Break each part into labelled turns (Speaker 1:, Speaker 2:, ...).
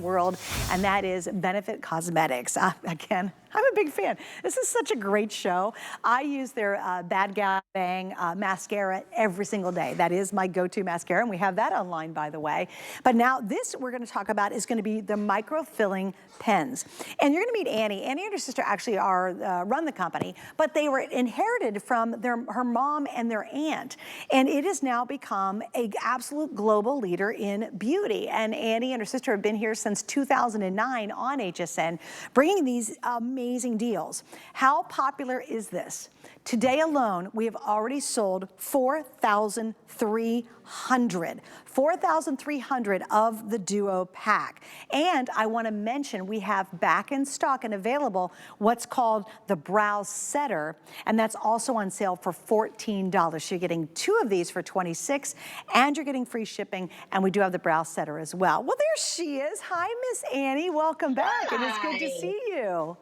Speaker 1: world, and that is Benefit Cosmetics. Again, I'm a big fan. This is such a great show. I use their Bad Gal Bang mascara every single day. That is my go-to mascara, and we have that online, by the way. But now this we're going to talk about is going to be the microfilling pens. And you're going to meet Annie. Annie and her sister actually run the company, but they were inherited from her mom and their aunt. And it has now become an absolute global leader in beauty. And Annie and her sister have been here since 2009 on HSN, bringing these amazing deals. How popular is this? Today alone, we have already sold 4,300 of the Duo pack. And I want to mention we have back in stock and available what's called the Brow Setter, and that's also on sale for $14. So you're getting 2 of these for $26, and you're getting free shipping, and we do have the Brow Setter as well. Well, there she is. Hi, Miss Annie. Welcome back, and it's good to see you.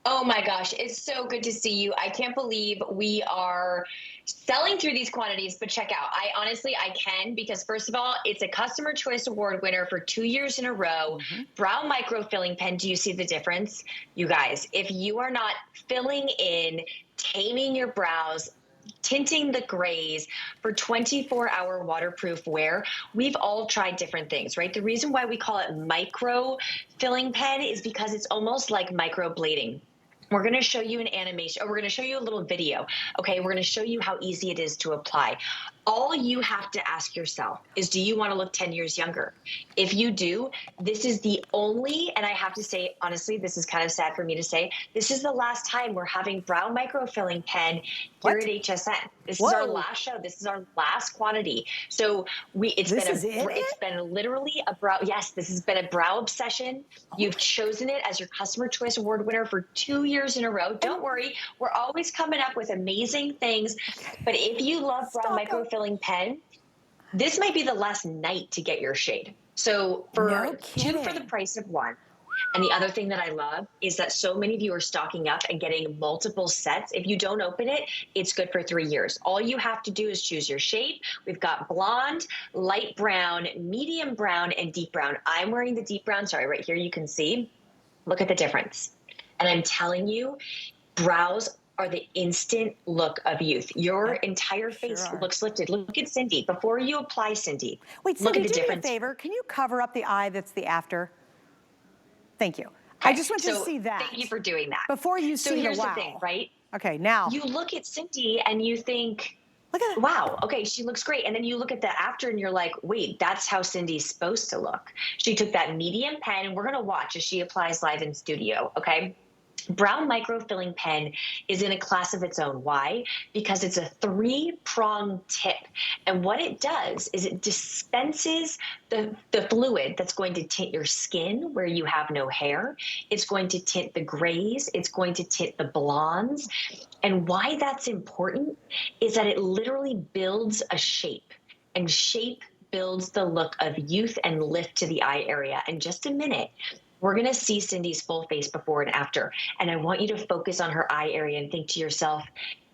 Speaker 2: Oh my gosh, it's so good to see you. I can't believe we are selling through these quantities, but check out. I can, because first of all, it's a Customer Choice Award winner for 2 years in a row. Brow Microfilling Pen, do you see the difference? You guys, if you are not filling in, taming your brows, tinting the grays for 24-hour waterproof wear, we've all tried different things, right? The reason why we call it microfilling pen is because it's almost like microblading. We're going to show you an animation, or we're going to show you a little video. Okay, we're going to show you how easy it is to apply. All you have to ask yourself is, do you want to look 10 years younger? If you do, this is the only, and I have to say, honestly, this is kind of sad for me to say, this is the last time we're having Brow Microfilling Pen here at HSN. This is our last show. This is our last quantity. So it's been literally a brow. Yes, this has been a brow obsession. You've chosen it as your Customer Choice Award winner for 2 years in a row. Don't worry, we're always coming up with amazing things. But if you love Brow Microfilling Pen, this might be the last night to get your shade. So for 2 for the price of 1. And the other thing that I love is that so many of you are stocking up and getting multiple sets. If you don't open it, it's good for 3 years. All you have to do is choose your shade. We've got blonde, light brown, medium brown, and deep brown. I'm wearing the deep brown. Sorry, right here you can see. Look at the difference. And I'm telling you, brows are the instant look of youth. Your entire face looks lifted. Look at Cindy. Before you apply, Cindy,
Speaker 1: wait,
Speaker 2: look
Speaker 1: Cindy,
Speaker 2: at the difference.
Speaker 1: Do me a favor. Can you cover up the eye that's the after? Thank you. Okay. I just want you to see that.
Speaker 2: Thank you for doing that.
Speaker 1: Before you see the wow.
Speaker 2: So here's the thing, right?
Speaker 1: Okay, now.
Speaker 2: You look at Cindy and you think,
Speaker 1: look at that.
Speaker 2: Wow, okay, she looks great. And then you look at the after and you're like, wait, that's how Cindy's supposed to look. She took that medium pen, and we're gonna watch as she applies live in studio, okay? Brow Microfilling Pen is in a class of its own. Why? Because it's a 3-prong tip. And what it does is it dispenses the fluid that's going to tint your skin where you have no hair. It's going to tint the grays. It's going to tint the blondes. And why that's important is that it literally builds a shape. And shape builds the look of youth and lift to the eye area. In just a minute, we're going to see Cindy's full face before and after. And I want you to focus on her eye area and think to yourself,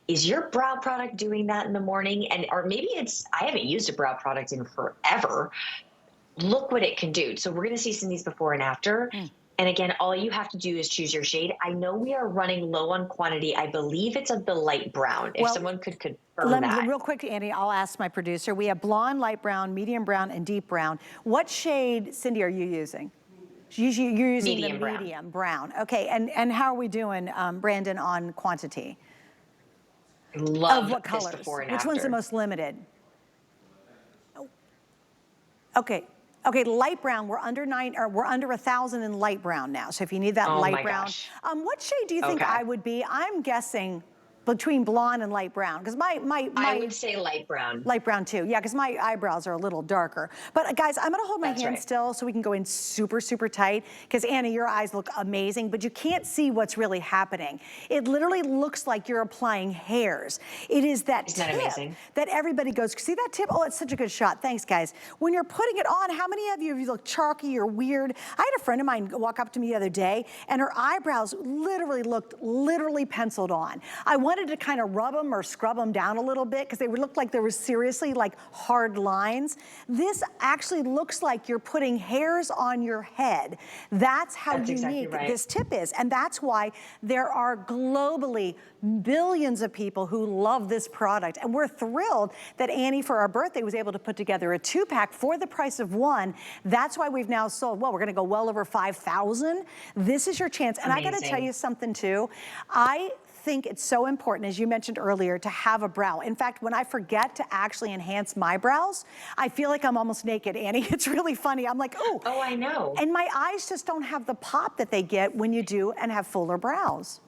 Speaker 2: is your brow product doing that in the morning? Or maybe it's, I haven't used a brow product in forever. Look what it can do. So we're going to see Cindy's before and after. And again, all you have to do is choose your shade. I know we are running low on quantity. I believe it's of the light brown. If someone could confirm that.
Speaker 1: Real quick, Andy, I'll ask my producer. We have blonde, light brown, medium brown, and deep brown. What shade, Cindy, are you using? You're using medium brown. Okay, and how are we doing, Brandon, on quantity?
Speaker 2: Love
Speaker 1: of what colors?
Speaker 2: Before and
Speaker 1: Which
Speaker 2: after.
Speaker 1: One's the most limited? Okay, light brown. We're under 1,000 in light brown now. So if you need that light brown, what shade do you think I would be? I'm guessing between blonde and light brown, because I
Speaker 2: would say light brown.
Speaker 1: Light brown too, yeah, because my eyebrows are a little darker. But guys, I'm gonna hold my hand still so we can go in super, super tight, because Annie, your eyes look amazing, but you can't see what's really happening. It literally looks like you're applying hairs. It is that tip that everybody goes, see that tip? Oh, it's such a good shot, thanks guys. When you're putting it on, how many of you look chalky or weird? I had a friend of mine walk up to me the other day, and her eyebrows literally looked penciled on. I want wanted to kind of rub them or scrub them down a little bit because they would look like there was seriously like hard lines. This actually looks like you're putting hairs on your head. That's how unique this tip is. And that's why there are globally billions of people who love this product. And we're thrilled that Annie, for our birthday, was able to put together a 2-pack for the price of one. That's why we've now sold, well, we're gonna go well over 5,000. This is your chance. And I gotta tell you something too. I think it's so important, as you mentioned earlier, to have a brow. In fact, when I forget to actually enhance my brows, I feel like I'm almost naked, Annie. It's really funny. I'm like, oh.
Speaker 2: Oh, I know.
Speaker 1: And my eyes just don't have the pop that they get when you do and have fuller brows.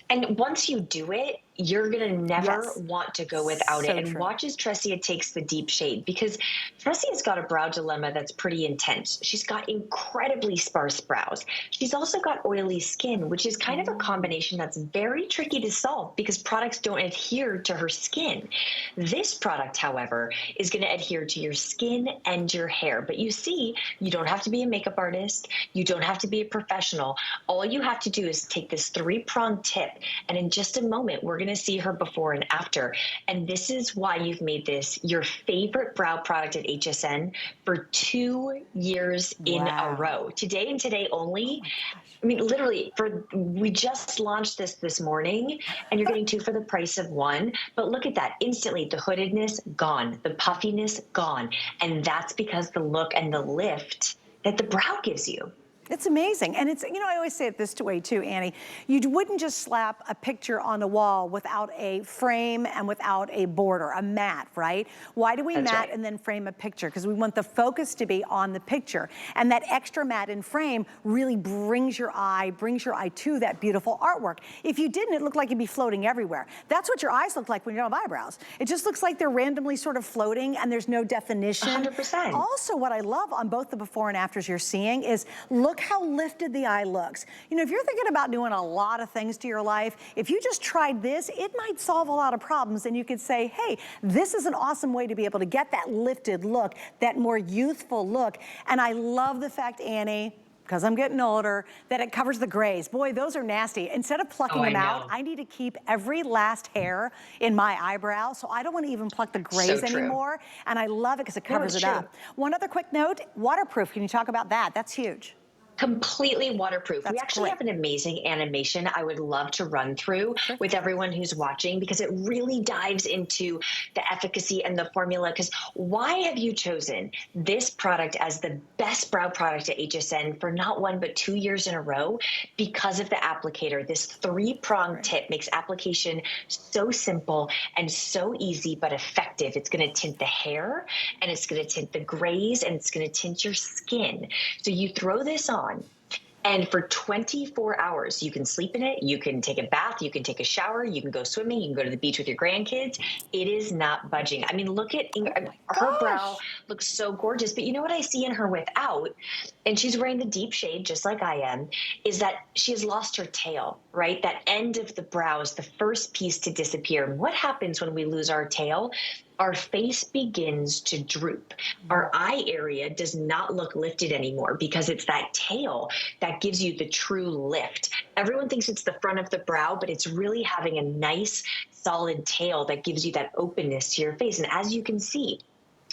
Speaker 2: And once you do it, you're gonna never want to go without it. And watch as Tressia takes the deep shade, because Tressia's got a brow dilemma that's pretty intense. She's got incredibly sparse brows. She's also got oily skin, which is kind of a combination that's very tricky to solve because products don't adhere to her skin. This product, however, is gonna adhere to your skin and your hair. But you see, you don't have to be a makeup artist. You don't have to be a professional. All you have to do is take this 3-pronged tip, and in just a moment, we're going to see her before and after. And this is why you've made this your favorite brow product at HSN for 2 years in a row. Today and today only. I mean, literally, we just launched this morning, and you're getting 2 for the price of 1. But look at that. Instantly, the hoodedness, gone. The puffiness, gone. And that's because the look and the lift that the brow gives you.
Speaker 1: It's amazing. And it's, you know, I always say it this way too, Annie. You wouldn't just slap a picture on the wall without a frame and without a border, a mat, right? Why do we mat and then frame a picture? Because we want the focus to be on the picture. And that extra mat and frame really brings your eye to that beautiful artwork. If you didn't, it looked like you'd be floating everywhere. That's what your eyes look like when you don't have eyebrows. It just looks like they're randomly sort of floating and there's no definition.
Speaker 2: 100%.
Speaker 1: Also, what I love on both the before and afters you're seeing is, look how lifted the eye looks. You know, if you're thinking about doing a lot of things to your life, if you just tried this, it might solve a lot of problems, and you could say, hey, this is an awesome way to be able to get that lifted look, that more youthful look. And I love the fact, Annie, because I'm getting older, that it covers the grays. Boy, those are nasty. Instead of plucking them out, I need to keep every last hair in my eyebrow, so I don't want to even pluck the grays anymore. And I love it because it covers it up. One other quick note, waterproof. Can you talk about that? That's huge.
Speaker 2: Completely waterproof. We actually have an amazing animation I would love to run through with everyone who's watching, because it really dives into the efficacy and the formula. Because why have you chosen this product as the best brow product at HSN for not 1 but 2 years in a row? Because of the applicator. This 3-pronged tip makes application so simple and so easy but effective. It's going to tint the hair, and it's going to tint the grays, and it's going to tint your skin. So you throw this on, and for 24 hours, you can sleep in it, you can take a bath, you can take a shower, you can go swimming, you can go to the beach with your grandkids. It is not budging. I mean, look at her brow looks so gorgeous, but you know what I see in her without, and she's wearing the deep shade just like I am, is that she has lost her tail, right? That end of the brow is the first piece to disappear. And what happens when we lose our tail? Our face begins to droop. Our eye area does not look lifted anymore because it's that tail that gives you the true lift. Everyone thinks it's the front of the brow, but it's really having a nice, solid tail that gives you that openness to your face. And as you can see,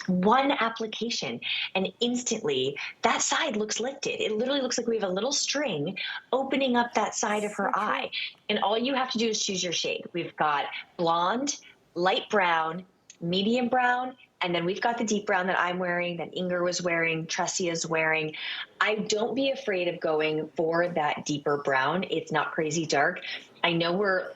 Speaker 2: one application, and instantly that side looks lifted. It literally looks like we have a little string opening up that side of her eye. And all you have to do is choose your shade. We've got blonde, light brown, medium brown, and then we've got the deep brown that I'm wearing, that Inger was wearing, Tressia's wearing. Don't be afraid of going for that deeper brown. It's not crazy dark. I know we're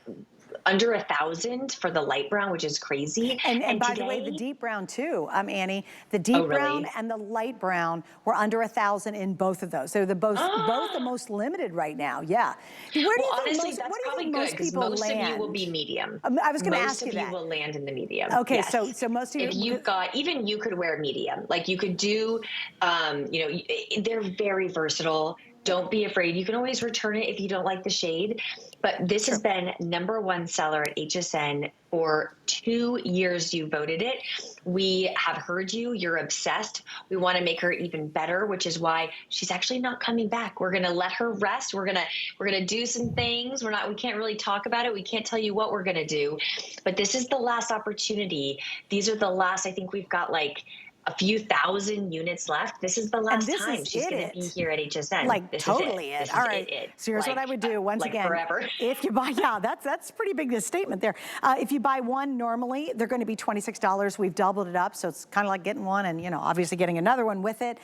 Speaker 2: under 1,000 for the light brown, which is crazy.
Speaker 1: And by the way, the deep brown too, Annie, the deep brown and the light brown were under 1,000 in both of those. So both the most limited right now. Yeah. Where do you think
Speaker 2: that's probably good, because most of you will be medium.
Speaker 1: I was going to ask you that.
Speaker 2: Most of you will land in the medium.
Speaker 1: Okay,
Speaker 2: yes.
Speaker 1: so most of you.
Speaker 2: If you've got, even you could wear medium. Like you could do, you know, they're very versatile. Don't be afraid. You can always return it if you don't like the shade. But this has
Speaker 1: True.
Speaker 2: been #1 seller at HSN for 2 years. You voted it. We have heard you. You're obsessed. We want to make her even better, which is why she's actually not coming back. We're going to let her rest. We're gonna do some things. We can't really talk about it. We can't tell you what we're going to do. But this is the last opportunity. These are the last, I think we've got like a few thousand units left. This is the last time she's going to be here at HSN.
Speaker 1: Like
Speaker 2: this
Speaker 1: totally
Speaker 2: is it.
Speaker 1: it.
Speaker 2: This
Speaker 1: All
Speaker 2: is
Speaker 1: right.
Speaker 2: it.
Speaker 1: So here's what I would do once
Speaker 2: like
Speaker 1: again.
Speaker 2: Forever.
Speaker 1: If you buy, yeah, that's pretty big a statement there. If you buy one normally, they're going to be $26. We've doubled it up, so it's kind of like getting one and obviously getting another one with it.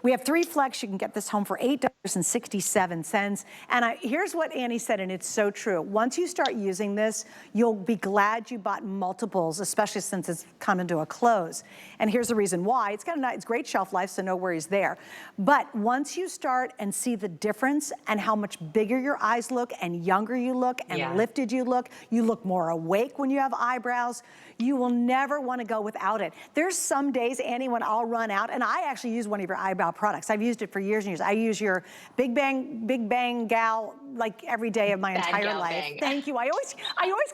Speaker 1: We have 3 flex. You can get this home for $8.67. And here's what Annie said, and it's so true. Once you start using this, you'll be glad you bought multiples, especially since it's coming to a close. And here's the reason why. It's got it's great shelf life, so no worries there. But once you start and see the difference and how much bigger your eyes look and younger you look and lifted you look more awake when you have eyebrows, you will never want to go without it. There's some days, Annie, when I'll run out, and I actually use one of your eyebrow products. I've used it for years and years. I use your Big Bang Gal like every day of my entire life.
Speaker 2: Bang.
Speaker 1: Thank you. I always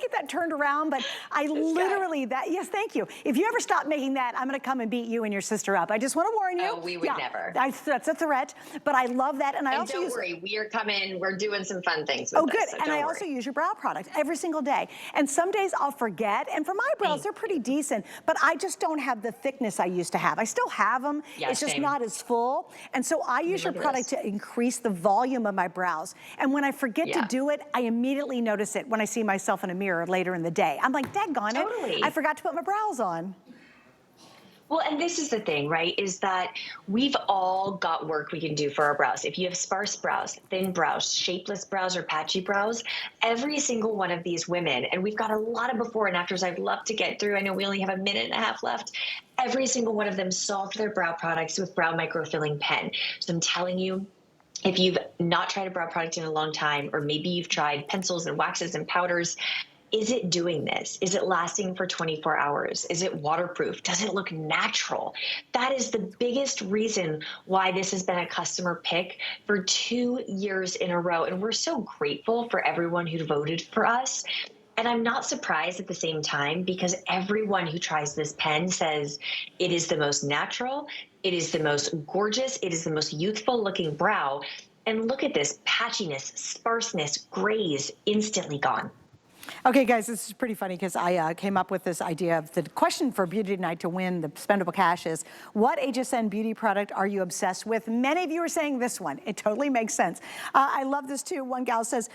Speaker 1: get that turned around, but I literally, yes, thank you. If you ever stop making that, I'm gonna come and beat you and your sister up. I just want to warn you.
Speaker 2: Oh, we would never.
Speaker 1: That's a threat, but I love that. And I also
Speaker 2: don't worry, we are coming, we're doing some fun things with
Speaker 1: Oh, good.
Speaker 2: this, so
Speaker 1: and I also use your brow product every single day. And some days I'll forget, and for my brows, they're pretty decent, but I just don't have the thickness I used to have. I still have them, it's just not as full. And so I use your product to increase the volume of my brows. And when I forget to do it, I immediately notice it when I see myself in a mirror later in the day. I'm like, daggone it, I forgot to put my brows on.
Speaker 2: Well, and this is the thing, right, is that we've all got work we can do for our brows. If you have sparse brows, thin brows, shapeless brows, or patchy brows, every single one of these women, and we've got a lot of before and afters I'd love to get through. I know we only have a minute and a half left. Every single one of them solved their brow products with Brow Microfilling Pen. So I'm telling you, if you've not tried a brow product in a long time, or maybe you've tried pencils and waxes and powders, is it doing this? Is it lasting for 24 hours? Is it waterproof? Does it look natural? That is the biggest reason why this has been a customer pick for 2 years in a row. And we're so grateful for everyone who voted for us. And I'm not surprised at the same time, because everyone who tries this pen says it is the most natural, it is the most gorgeous, it is the most youthful looking brow. And look at this patchiness, sparseness, grays, instantly gone.
Speaker 1: Okay, guys, this is pretty funny because I came up with this idea of the question for Beauty Tonight to win the spendable cash is, what HSN beauty product are you obsessed with? Many of you are saying this one. It totally makes sense. I love this too. One gal says,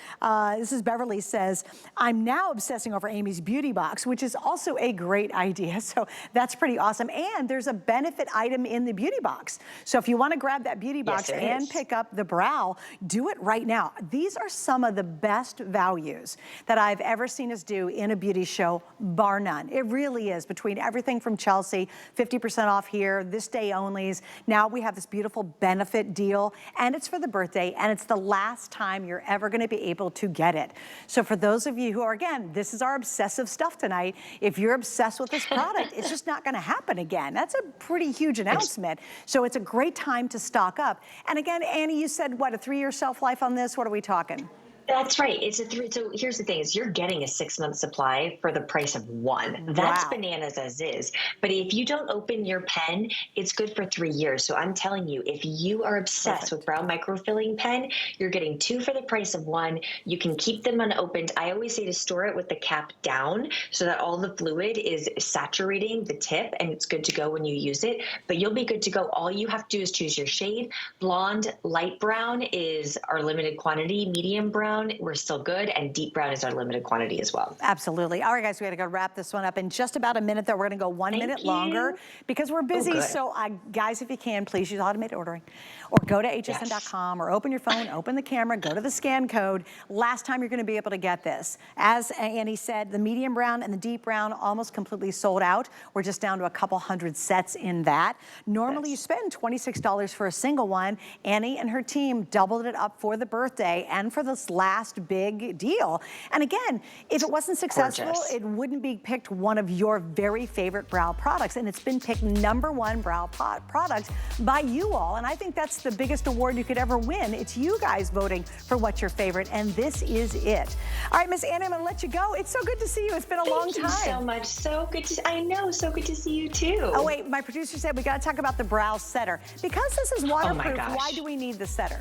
Speaker 1: this is Beverly, says, I'm now obsessing over Amy's beauty box, which is also a great idea. So that's pretty awesome. And there's a benefit item in the beauty box. So if you want to grab that beauty box and pick up the brow, do it right now. These are some of the best values that I've ever seen us do in a beauty show, bar none. It really is. Between everything from Chelsea, 50% off here, this day onlys. Now we have this beautiful benefit deal, and it's for the birthday, and it's the last time you're ever going to be able to get it. So for those of you who are, again, this is our obsessive stuff tonight. If you're obsessed with this product, it's just not going to happen again. That's a pretty huge announcement. So it's a great time to stock up. And again, Annie, you said, what, a 3-year shelf life on this? What are we talking?
Speaker 2: That's right. It's a 3. So here's the thing: is you're getting a 6-month supply for the price of 1. That's bananas as is. But if you don't open your pen, it's good for 3 years. So I'm telling you, if you are obsessed with Brow Microfilling Pen, you're getting 2 for the price of 1. You can keep them unopened. I always say to store it with the cap down so that all the fluid is saturating the tip, and it's good to go when you use it. But you'll be good to go. All you have to do is choose your shade. Blonde, light brown is our limited quantity. Medium brown, we're still good, and deep brown is our limited quantity as well.
Speaker 1: Absolutely. All right, guys, we got to go wrap this one up in just about a minute, though. We're going to go 1 minute longer because we're busy. So, guys, if you can, please use automated ordering or go to hsn.com or open your phone, open the camera, go to the scan code. Last time you're going to be able to get this. As Annie said, the medium brown and the deep brown almost completely sold out. We're just down to a couple hundred sets in that. Normally, you spend $26 for a single one. Annie and her team doubled it up for the birthday and for this last last big deal. And again, if it wasn't successful,
Speaker 3: Gorgeous.
Speaker 1: it wouldn't be picked one of your very favorite brow products. And it's been picked #1 brow product by you all. And I think that's the biggest award you could ever win. It's you guys voting for what's your favorite, and this is it. All right, Miss Annie, I'm gonna let you go. It's so good to see you. It's been a long time.
Speaker 2: Thank you so much. So good to, I know, so good to see you too.
Speaker 1: Oh wait, my producer said we gotta talk about the brow setter. Because this is waterproof,
Speaker 3: gosh.
Speaker 1: why do we need the setter?